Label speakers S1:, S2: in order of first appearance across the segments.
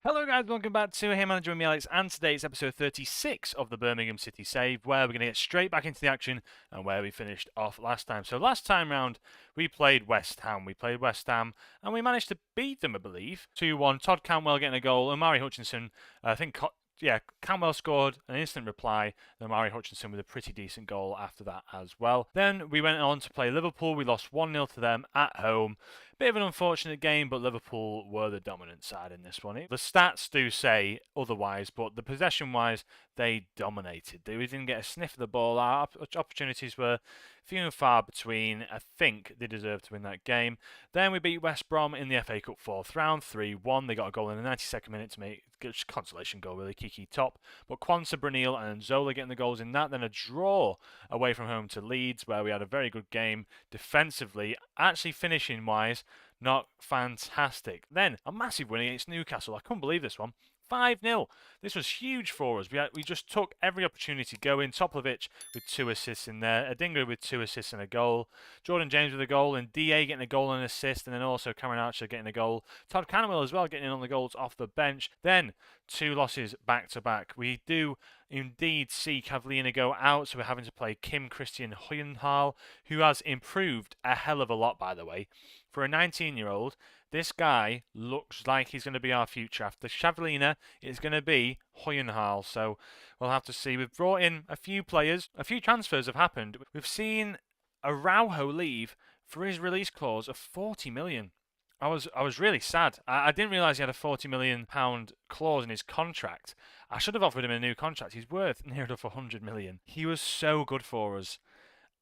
S1: Hello guys, welcome back to Hey Manager with me Alex, and today's episode 36 of the Birmingham City Save, where we're going to get straight back into the action and where we finished off last time. So last time round, we played West Ham. And we managed to beat them, I believe, 2-1. Todd Cantwell getting a goal, Omari Hutchinson, Cantwell scored an instant reply, and Omari Hutchinson with a pretty decent goal after that as well. Then we went on to play Liverpool. We lost 1-0 to them at home. Bit of an unfortunate game, but Liverpool were the dominant side in this one. The stats do say otherwise, but the possession-wise, they dominated. We didn't get a sniff of the ball. Our opportunities were few and far between. I think they deserved to win that game. Then we beat West Brom in the FA Cup 4th round, 3-1. They got a goal in the 92nd minute to make a consolation goal, really. Kiki top. But Quansah, Brunel and Zola getting the goals in that. Then a draw away from home to Leeds, where we had a very good game defensively. Actually, finishing-wise, not fantastic. Then a massive win against Newcastle. I couldn't believe this one. 5-0. This was huge for us. We just took every opportunity to go in. Toplivic with 2 assists in there. Adingra with 2 assists and a goal. Jordan James with a goal. And DA getting a goal and an assist. And then also Cameron Archer getting a goal. Todd Cantwell as well getting in on the goals off the bench. Then 2 losses back to back. We do indeed see Cavallina go out. So we're having to play Kim Christian Huyenhal, who has improved a hell of a lot, by the way. For a 19-year-old, this guy looks like he's going to be our future. After Chavlina, it's going to be Huyenhal. So we'll have to see. We've brought in a few players. A few transfers have happened. We've seen Araujo leave for his release clause of 40 million. I was really sad. I didn't realise he had a £40 million clause in his contract. I should have offered him a new contract. He's worth near enough 100 million. He was so good for us,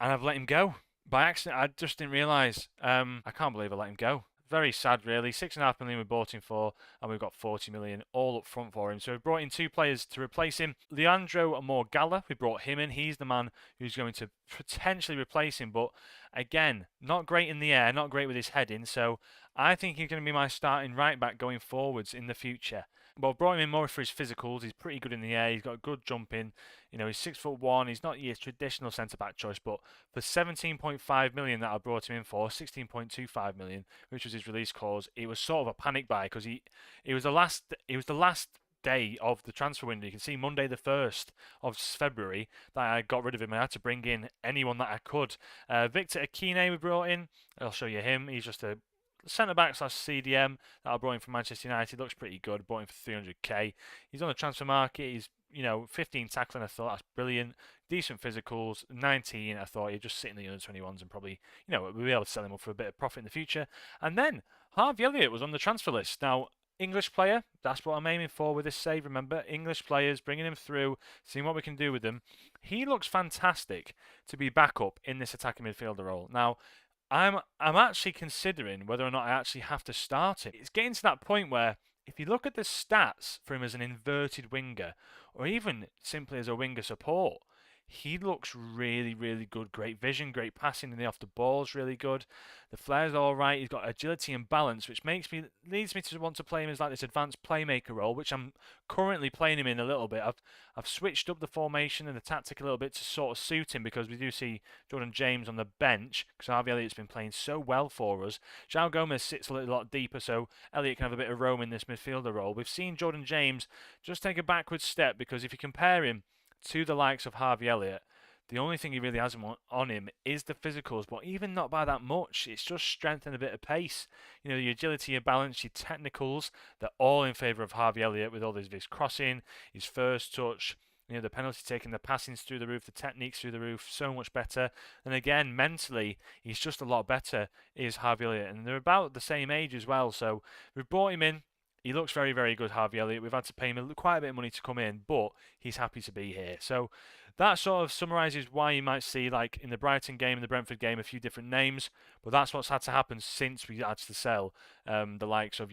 S1: and I've let him go by accident. I just didn't realise. I can't believe I let him go. Very sad, really. 6.5 million we bought him for, and we've got 40 million all up front for him. So we've brought in 2 players to replace him. Leandro Morgalla, we brought him in. He's the man who's going to potentially replace him, but again, not great in the air, not great with his heading. So I think he's going to be my starting right back going forwards in the future. Well, brought him in more for his physicals. He's pretty good in the air. He's got good jumping. You know, he's 6'1". He's not your traditional centre back choice, but for 17.5 million that I brought him in for, 16.25 million, which was his release clause, it was sort of a panic buy because it was the last day of the transfer window. You can see Monday the 1st of February that I got rid of him. I had to bring in anyone that I could. Victor Akine we brought in. I'll show you him. He's just a centre-back / CDM that I brought in from Manchester United. Looks pretty good. Bought him for 300k. He's on the transfer market. He's 15 tackling. I thought that's brilliant. Decent physicals. 19. I thought he'd just sit in the under 21s and probably we'll be able to sell him up for a bit of profit in the future. And then Harvey Elliott was on the transfer list. Now, English player, that's what I'm aiming for with this save. Remember, English players, bringing him through, seeing what we can do with them. He looks fantastic to be back up in this attacking midfielder role. Now, I'm actually considering whether or not I actually have to start it. It's getting to that point where if you look at the stats for him as an inverted winger, or even simply as a winger support, he looks really, really good. Great vision, great passing, and the off the ball is really good. The flair's all right. He's got agility and balance, which leads me to want to play him as like this advanced playmaker role, which I'm currently playing him in a little bit. I've switched up the formation and the tactic a little bit to sort of suit him because we do see Jordan James on the bench because Harvey Elliott's been playing so well for us. João Gomez sits a little lot deeper, so Elliott can have a bit of roam in this midfielder role. We've seen Jordan James just take a backward step because if you compare him to the likes of Harvey Elliott, the only thing he really has on him is the physicals, but even not by that much. It's just strength and a bit of pace. Your agility, your balance, your technicals, they're all in favour of Harvey Elliott with all his crossing, his first touch, the penalty taking, the passings through the roof, the techniques through the roof, so much better. And again, mentally, he's just a lot better, is Harvey Elliott. And they're about the same age as well, so we've brought him in. He looks very, very good, Harvey Elliott. We've had to pay him quite a bit of money to come in, but he's happy to be here. So that sort of summarises why you might see, like in the Brighton game and the Brentford game, a few different names. But that's what's had to happen since we had to sell the likes of,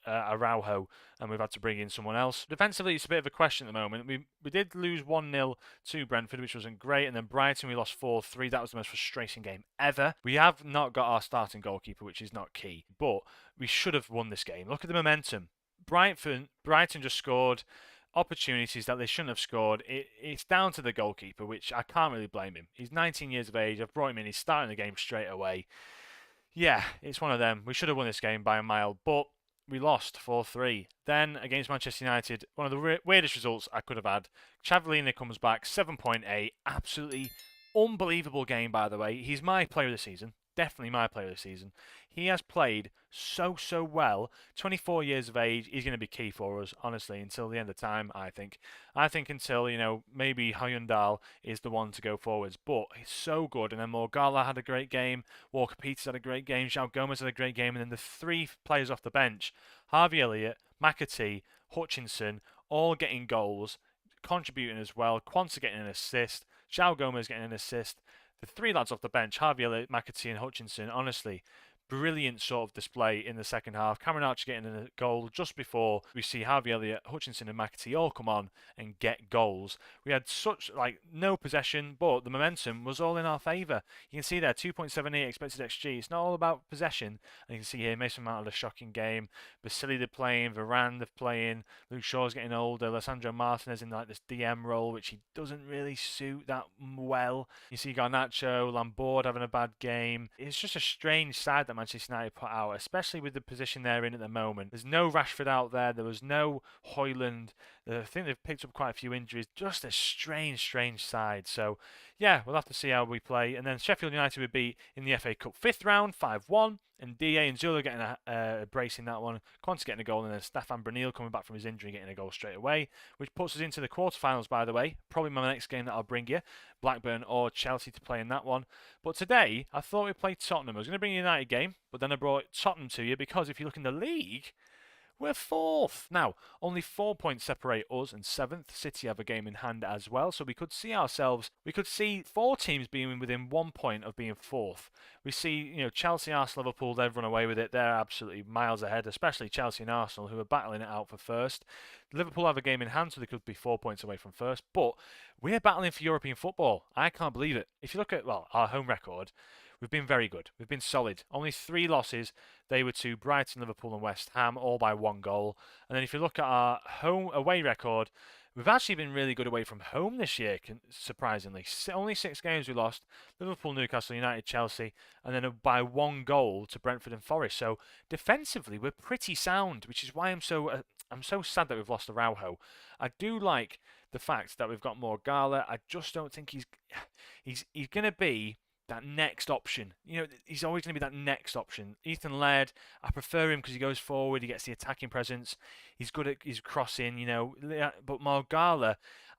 S1: Araujo, and we've had to bring in someone else. Defensively, it's a bit of a question at the moment. We did lose 1-0 to Brentford, which wasn't great, and then Brighton we lost 4-3. That was the most frustrating game ever. We have not got our starting goalkeeper, which is not key, but we should have won this game. Look at the momentum. Brighton just scored opportunities that they shouldn't have scored. It's down to the goalkeeper, which I can't really blame him. He's 19 years of age. I've brought him in. He's starting the game straight away. Yeah, it's one of them. We should have won this game by a mile, but we lost 4-3. Then against Manchester United, one of the weirdest results I could have had. Chavellini comes back, 7.8. Absolutely unbelievable game, by the way. He's my player of the season. Definitely my player of the season. He has played so well. 24 years of age. He's going to be key for us, honestly, until the end of time, I think. I think until, maybe Hyundai is the one to go forwards. But he's so good. And then Morgala had a great game. Walker Peters had a great game. João Gomez had a great game. And then the three players off the bench, Harvey Elliott, McAtee, Hutchinson, all getting goals, contributing as well. Quansah getting an assist. João Gomez getting an assist. The three lads off the bench, Harvey Elliott, McAtee and Hutchinson, honestly, brilliant sort of display in the second half. Cameron Archer getting a goal just before we see Harvey Elliott, Hutchinson and McAtee all come on and get goals. We had such, no possession, but the momentum was all in our favour. You can see there, 2.78 expected XG. It's not all about possession. And you can see here, Mason Mount had a shocking game. Basili they're playing, Varane they're playing, Luke Shaw's getting older, Alessandro Martinez in this DM role, which he doesn't really suit that well. You see Garnacho, Lambord having a bad game. It's just a strange side that Manchester United put out, especially with the position they're in at the moment. There's no Rashford out there. There was no Højlund. I think they've picked up quite a few injuries. Just a strange side. So, yeah, we'll have to see how we play. And then Sheffield United would be in the FA Cup 5th round, 5-1. And DA and Zula getting a brace in that one. Quansah getting a goal, and then Stefan Brunel coming back from his injury getting a goal straight away, which puts us into the quarterfinals, by the way. Probably my next game that I'll bring you, Blackburn or Chelsea to play in that one. But today, I thought we'd play Tottenham. I was going to bring you a United game, but then I brought Tottenham to you because if you look in the league, we're 4th. Now, only 4 points separate us and 7th. City have a game in hand as well, so we could see 4 teams being within 1 point of being 4th. We see, Chelsea, Arsenal, Liverpool, they've run away with it. They're absolutely miles ahead, especially Chelsea and Arsenal, who are battling it out for first. Liverpool have a game in hand, so they could be 4 points away from first. But we're battling for European football. I can't believe it. If you look at, our home record, we've been very good. We've been solid. Only 3 losses. They were to Brighton, Liverpool and West Ham, all by 1 goal. And then if you look at our home away record, we've actually been really good away from home this year, surprisingly. Only 6 games we lost. Liverpool, Newcastle United, Chelsea, and then by 1 goal to Brentford and Forest. So defensively, we're pretty sound, which is why I'm so sad that we've lost Araujo. I do like the fact that we've got more Gala. I just don't think he's going to be that next option. He's always going to be that next option. Ethan Laird, I prefer him because he goes forward, he gets the attacking presence, he's good at his crossing, but Morgala,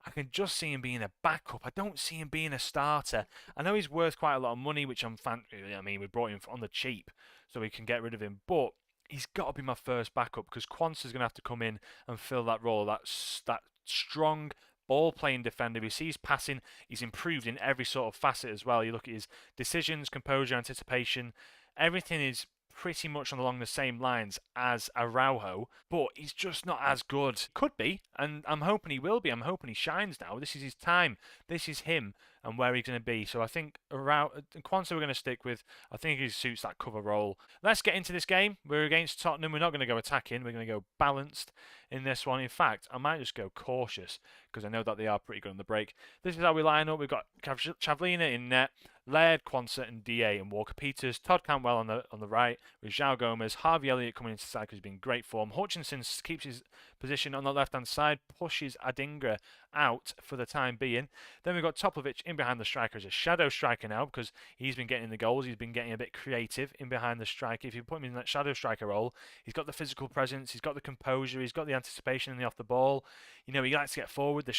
S1: I can just see him being a backup. I don't see him being a starter. I know he's worth quite a lot of money, which we brought him on the cheap, so we can get rid of him, but he's got to be my first backup because Quansah's going to have to come in and fill that role, that strong ball-playing defender. We see he's passing. He's improved in every sort of facet as well. You look at his decisions, composure, anticipation. Everything is pretty much along the same lines as Araujo, but he's just not as good. Could be, and I'm hoping he will be. I'm hoping he shines now. This is his time. This is him and where he's going to be. So I think Quansah we're going to stick with. I think he suits that cover role. Let's get into this game. We're against Tottenham. We're not going to go attacking. We're going to go balanced in this one. In fact, I might just go cautious because I know that they are pretty good on the break. This is how we line up. We've got Chavellini in net, Laird, Quansah and DA and Walker Peters. Todd Cantwell on the right with João Gomez. Harvey Elliott coming into the side because he's been in great form. Hutchinson keeps his position on the left-hand side, pushes Adingra out for the time being. Then we've got Topovic in behind the striker as a shadow striker now because he's been getting the goals. He's been getting a bit creative in behind the striker. If you put him in that shadow striker role, he's got the physical presence, he's got the composure, he's got the anticipation in the off the ball. He likes to get forward. The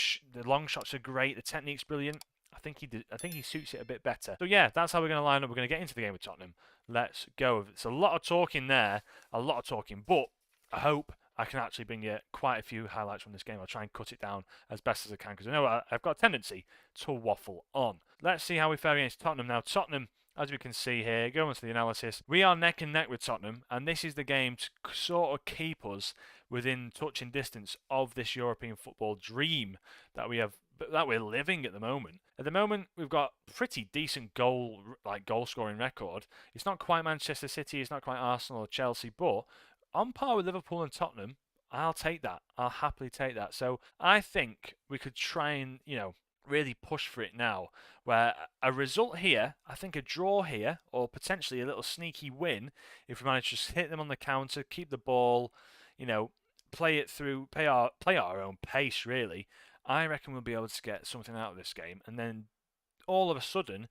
S1: long shots are great. The technique's brilliant. I think he suits it a bit better. So yeah, that's how we're going to line up. We're going to get into the game with Tottenham. Let's go. It's a lot of talking there, but I hope I can actually bring you quite a few highlights from this game. I'll try and cut it down as best as I can because I know I've got a tendency to waffle on. Let's see how we fare against Tottenham now. Tottenham, as we can see here, going on to the analysis, we are neck and neck with Tottenham, and this is the game to sort of keep us within touching distance of this European football dream that we're living at the moment. At the moment, we've got pretty decent goal scoring record. It's not quite Manchester City, it's not quite Arsenal or Chelsea, but on par with Liverpool and Tottenham, I'll take that. I'll happily take that. So I think we could try and, really push for it now, where a result here, I think a draw here, or potentially a little sneaky win, if we manage to just hit them on the counter, keep the ball, you know, play it through, play our own pace, really. I reckon we'll be able to get something out of this game, and then all of a sudden,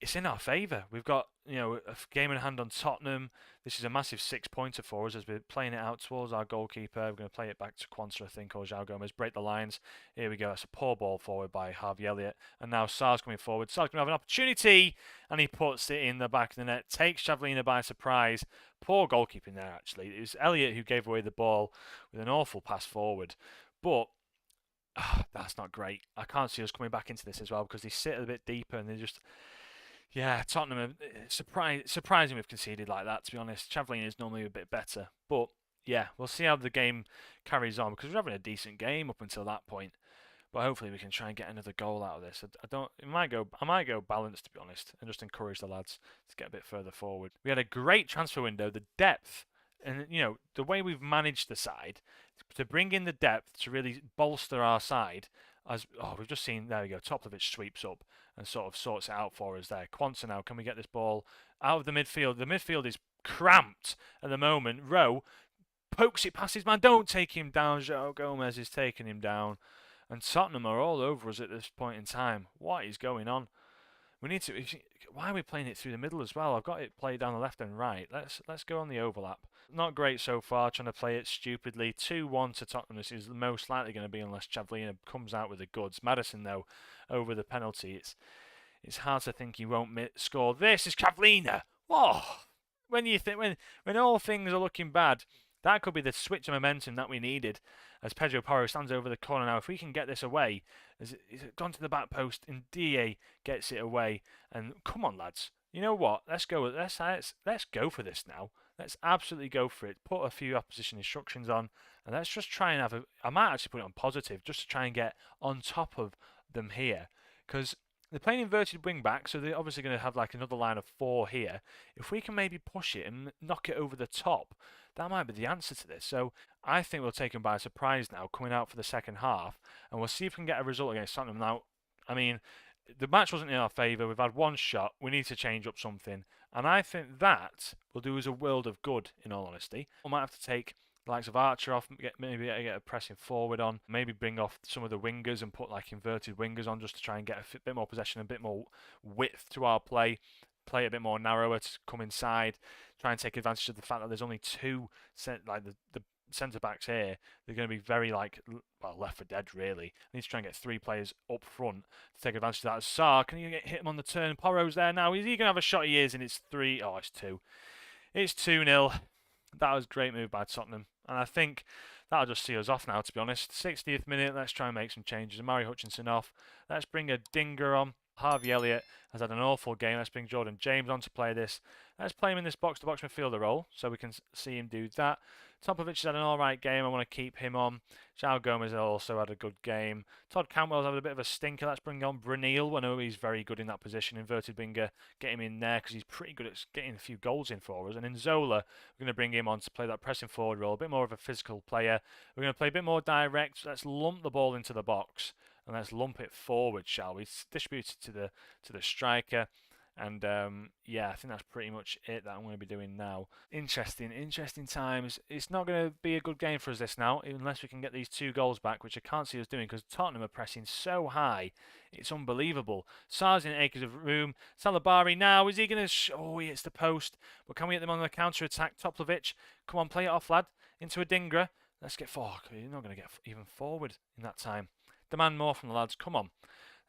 S1: it's in our favour. We've got, a game in hand on Tottenham. This is a massive 6-pointer for us as we're playing it out towards our goalkeeper. We're going to play it back to Quansah, I think, or João Gomez. Break the lines. Here we go. That's a poor ball forward by Harvey Elliott. And now Sarr's coming forward. Sarr's going to have an opportunity, and he puts it in the back of the net. Takes Chavlina by surprise. Poor goalkeeping there, actually. It was Elliott who gave away the ball with an awful pass forward. But that's not great. I can't see us coming back into this as well because they sit a bit deeper and they just... Yeah, Tottenham are surprising we've conceded like that, to be honest. Chavlin is normally a bit better. But, yeah, we'll see how the game carries on because we're having a decent game up until that point. But hopefully we can try and get another goal out of this. I might go balanced, to be honest, and just encourage the lads to get a bit further forward. We had a great transfer window. The depth and, the way we've managed the side to bring in the depth to really bolster our side. We've just seen, there we go, Toplovic sweeps up and sort of sorts it out for us there. Quansah now, can we get this ball out of the midfield? The midfield is cramped at the moment. Rowe pokes it past his man. Don't take him down. João Gomez is taking him down. And Tottenham are all over us at this point in time. What is going on? We need to... Why are we playing it through the middle as well? I've got it played down the left and right. Let's go on the overlap. Not great so far, trying to play it stupidly. 2-1 to Tottenham. This is most likely going to be unless Chavlina comes out with the goods. Maddison, though, over the penalty. It's hard to think he won't score. This is Chavlina! Oh! When all things are looking bad, that could be the switch of momentum that we needed as Pedro Porro stands over the corner now. If we can get this away, it's gone to the back post and DA gets it away. And come on, lads. You know what? Let's go for this now. Let's absolutely go for it. Put a few opposition instructions on, and let's just try and I might actually put it on positive just to try and get on top of them here, because they're playing inverted wing back, so they're obviously going to have like another line of 4 here. If we can maybe push it and knock it over the top, that might be the answer to this. So I think we'll take them by surprise now, coming out for the second half, and we'll see if we can get a result against Tottenham. Now, I mean, the match wasn't in our favour. We've had one shot. We need to change up something. And I think that will do us a world of good, in all honesty. We might have to take the likes of Archer off, maybe get a pressing forward on, maybe bring off some of the wingers and put like inverted wingers on just to try and get a bit more possession, a bit more width to our play a bit more narrower to come inside, try and take advantage of the fact that there's only 2 the centre backs here. They're going to be very left for dead really. I need to try and get 3 players up front to take advantage of that. Sarr, can you hit him on the turn? Porro's there now. Is he going to have a shot? He is, and it's 3. Oh, it's 2. It's 2-0. That was a great move by Tottenham, and I think that'll just see us off now, to be honest. 60th minute, let's try and make some changes. Amari Hutchinson off. Let's bring a dinger on. Harvey Elliott has had an awful game. Let's bring Jordan James on to play this. Let's play him in this box-to-box midfielder role so we can see him do that. Topovic has had an alright game. I want to keep him on. João Gomez also had a good game. Todd Cantwell's had a bit of a stinker. Let's bring on Bruneel. I know he's very good in that position. Inverted winger, get him in there because he's pretty good at getting a few goals in for us. And in Zola, we're going to bring him on to play that pressing forward role. A bit more of a physical player. We're going to play a bit more direct. Let's lump the ball into the box. And let's lump it forward, shall we? Distribute it to the striker. And yeah, I think that's pretty much it that I'm going to be doing now. Interesting times. It's not going to be a good game for us this now, unless we can get these 2 goals back, which I can't see us doing because Tottenham are pressing so high. It's unbelievable. Sarr's in acres of room. Salabari now, is he going to... Oh, he hits the post. But can we get them on the counter-attack? Toplovic, come on, play it off, lad. Into a dinger. Let's get forward. You're not going to get even forward in that time. Demand more from the lads. Come on.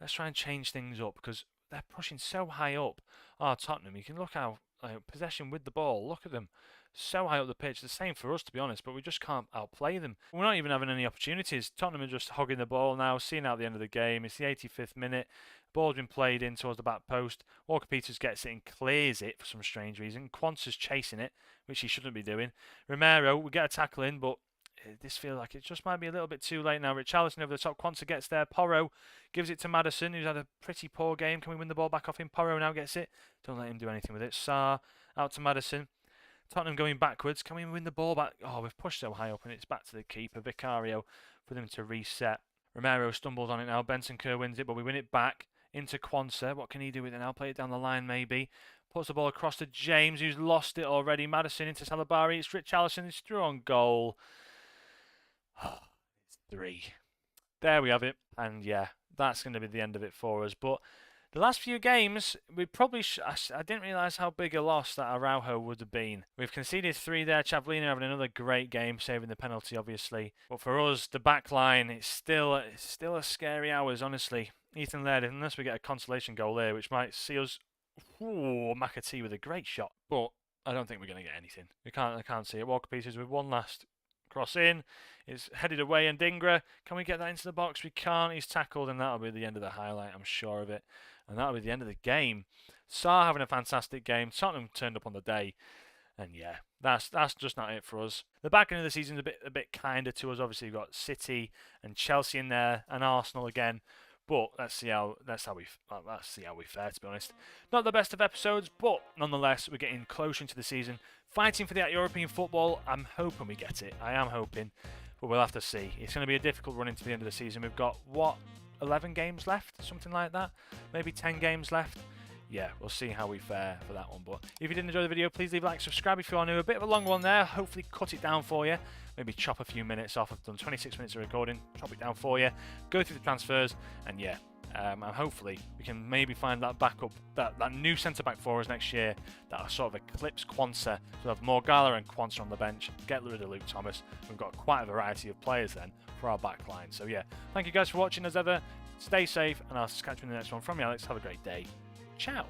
S1: Let's try and change things up because they're pushing so high up. Oh, Tottenham, you can look how possession with the ball. Look at them. So high up the pitch. The same for us, to be honest, but we just can't outplay them. We're not even having any opportunities. Tottenham are just hogging the ball now, seeing out the end of the game. It's the 85th minute. Ball's been played in towards the back post. Walker-Peters gets it and clears it for some strange reason. Quansah's chasing it, which he shouldn't be doing. Romero, we get a tackle in, but this feels like it just might be a little bit too late now. Richarlison over the top. Quansah gets there. Porro gives it to Maddison, who's had a pretty poor game. Can we win the ball back off him? Porro now gets it. Don't let him do anything with it. Sarr out to Maddison. Tottenham going backwards. Can we win the ball back? Oh, we've pushed so high up and it's back to the keeper, Vicario, for them to reset. Romero stumbles on it now. Benson Kerr wins it, but we win it back into Quansah. What can he do with it now? Play it down the line, maybe. Puts the ball across to James, who's lost it already. Madison into Salabari. It's Rich Allison. It's through on goal. It's 3. There we have it. And yeah, that's going to be the end of it for us. But the last few games, we probably I didn't realise how big a loss that Araujo would have been. We've conceded 3 there. Chavlina having another great game, saving the penalty, obviously. But for us, the back line, it's still a scary hours, honestly. Ethan Laird, unless we get a consolation goal there, which might see us... Ooh, McAtee with a great shot. But I don't think we're going to get anything. I can't see it. Walker Peters with one last cross in. It's headed away, and Dingra, can we get that into the box? We can't. He's tackled, and that'll be the end of the highlight, I'm sure of it. And that'll be the end of the game. Sarr having a fantastic game. Tottenham turned up on the day. And yeah, that's just not it for us. The back end of the season's a bit kinder to us. Obviously, we've got City and Chelsea in there, and Arsenal again. But let's see how we fare, to be honest. Not the best of episodes, but nonetheless, we're getting closer into the season. Fighting for that European football. I'm hoping we get it. I am hoping. But we'll have to see. It's going to be a difficult run into the end of the season. We've got, 11 games left? Something like that? Maybe 10 games left? Yeah, we'll see how we fare for that one. But if you did enjoy the video, please leave a like, subscribe if you are new. A bit of a long one there. Hopefully cut it down for you. Maybe chop a few minutes off. I've done 26 minutes of recording. Chop it down for you. Go through the transfers. And yeah, and hopefully we can maybe find that backup, that new centre-back for us next year that sort of eclipse Quansah. So we'll have Morgala and Quansah on the bench. Get rid of Luke Thomas. We've got quite a variety of players then for our back line. So yeah, thank you guys for watching as ever. Stay safe, and I'll catch you in the next one. From me, Alex. Have a great day. Ciao.